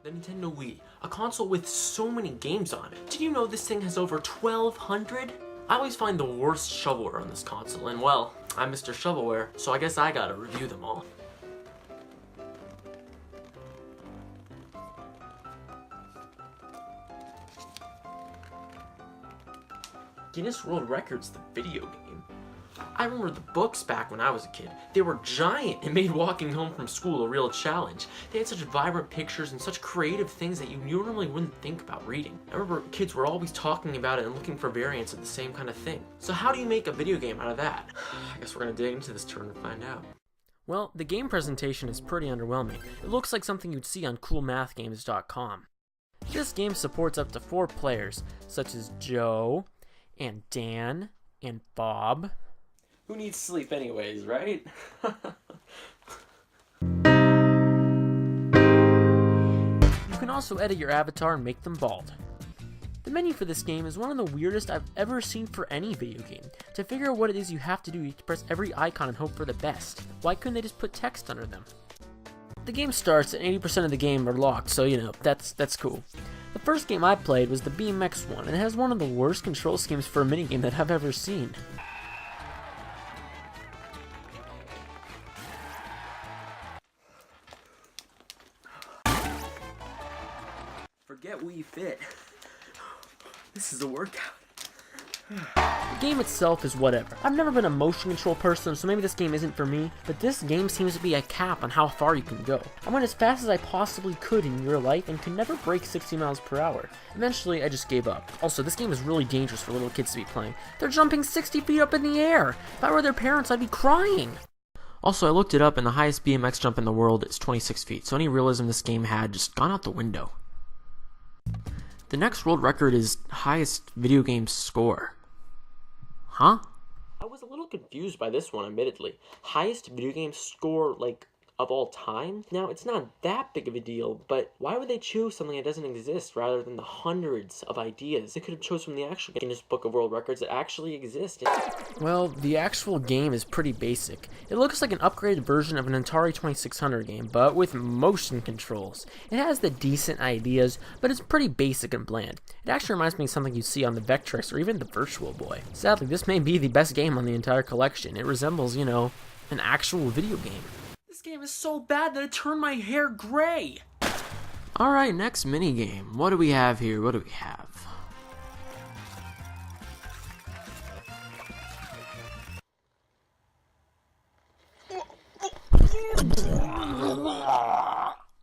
The Nintendo Wii, a console with so many games on it. Did you know this thing has over 1,200? I always find the worst shovelware on this console, and well, I'm Mr. Shovelware, so I guess I gotta review them all. Guinness World Records, the video game. I remember the books back when I was a kid. They were giant and made walking home from school a real challenge. They had such vibrant pictures and such creative things that you normally wouldn't think about reading. I remember kids were always talking about it and looking for variants of the same kind of thing. So how do you make a video game out of that? I guess we're gonna dig into this turn and find out. Well, the game presentation is pretty underwhelming. It looks like something you'd see on coolmathgames.com. This game supports up to 4 players, such as Joe, and Dan, and Bob. Who needs sleep anyways, right? You can also edit your avatar and make them bald. The menu for this game is one of the weirdest I've ever seen for any video game. To figure out what it is you have to do, you have to press every icon and hope for the best. Why couldn't they just put text under them? The game starts and 80% of the game are locked, so you know, that's cool. The first game I played was the BMX one, and it has one of the worst control schemes for a minigame that I've ever seen. Forget Wii Fit. This is a workout. The game itself is whatever. I've never been a motion control person, so maybe this game isn't for me, but this game seems to be a cap on how far you can go. I went as fast as I possibly could in real life and could never break 60 miles per hour. Eventually, I just gave up. Also, this game is really dangerous for little kids to be playing. They're jumping 60 feet up in the air! If I were their parents, I'd be crying! Also, I looked it up, and the highest BMX jump in the world is 26 feet, so any realism this game had just gone out the window. The next world record is highest video game score. Huh? I was a little confused by this one, admittedly. Highest video game score, like, of all time? Now, it's not that big of a deal, but why would they choose something that doesn't exist rather than the hundreds of ideas they could have chosen from the actual Guinness Book of World Records that actually exist? Well, the actual game is pretty basic. It looks like an upgraded version of an Atari 2600 game, but with motion controls. It has the decent ideas, but it's pretty basic and bland. It actually reminds me of something you see on the Vectrex or even the Virtual Boy. Sadly, this may be the best game on the entire collection. It resembles, you know, an actual video game. This game is so bad that it turned my hair gray! Alright, next minigame. What do we have here? What do we have?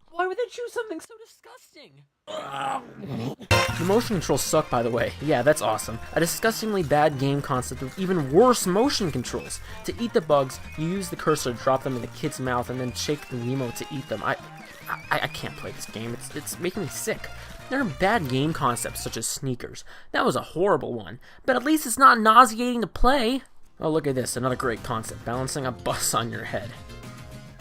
Why would they choose something so disgusting? The motion controls suck, by the way. Yeah, that's awesome. A disgustingly bad game concept with even worse motion controls. To eat the bugs, you use the cursor to drop them in the kid's mouth and then shake the remote to eat them. I can't play this game. It's making me sick. There are bad game concepts such as sneakers. That was a horrible one. But at least it's not nauseating to play. Oh, look at this. Another great concept. Balancing a bus on your head.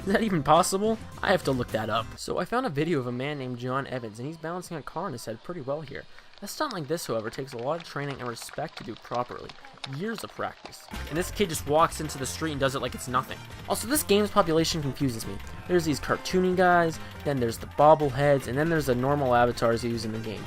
Is that even possible? I have to look that up. So I found a video of a man named John Evans, and he's balancing a car on his head pretty well here. A stunt like this, however, takes a lot of training and respect to do properly. Years of practice. And this kid just walks into the street and does it like it's nothing. Also, this game's population confuses me. There's these cartoony guys, then there's the bobbleheads, and then there's the normal avatars you use in the game.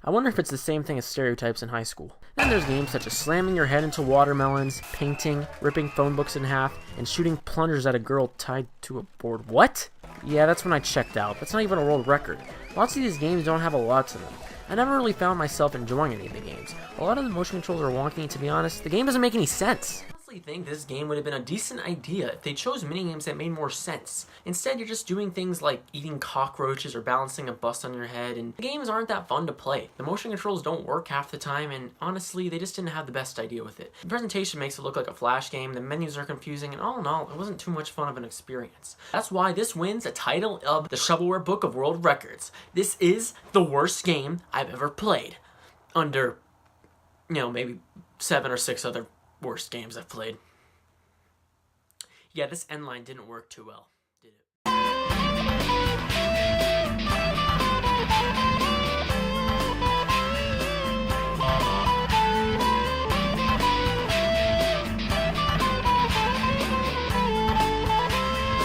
I wonder if it's the same thing as stereotypes in high school. Then there's games such as slamming your head into watermelons, painting, ripping phone books in half, and shooting plungers at a girl tied to a board. What? Yeah, that's when I checked out. That's not even a world record. Lots of these games don't have a lot to them. I never really found myself enjoying any of the games. A lot of the motion controls are wonky, and to be honest, the game doesn't make any sense. I honestly think this game would have been a decent idea if they chose minigames that made more sense. Instead, you're just doing things like eating cockroaches or balancing a bus on your head, and the games aren't that fun to play. The motion controls don't work half the time, and honestly, they just didn't have the best idea with it. The presentation makes it look like a flash game, the menus are confusing, and all in all, it wasn't too much fun of an experience. That's why this wins a title of the Shovelware Book of World Records. This is the worst game I've ever played. Under, you know, maybe 7 or 6 other worst games I've played. Yeah, this end line didn't work too well, did it?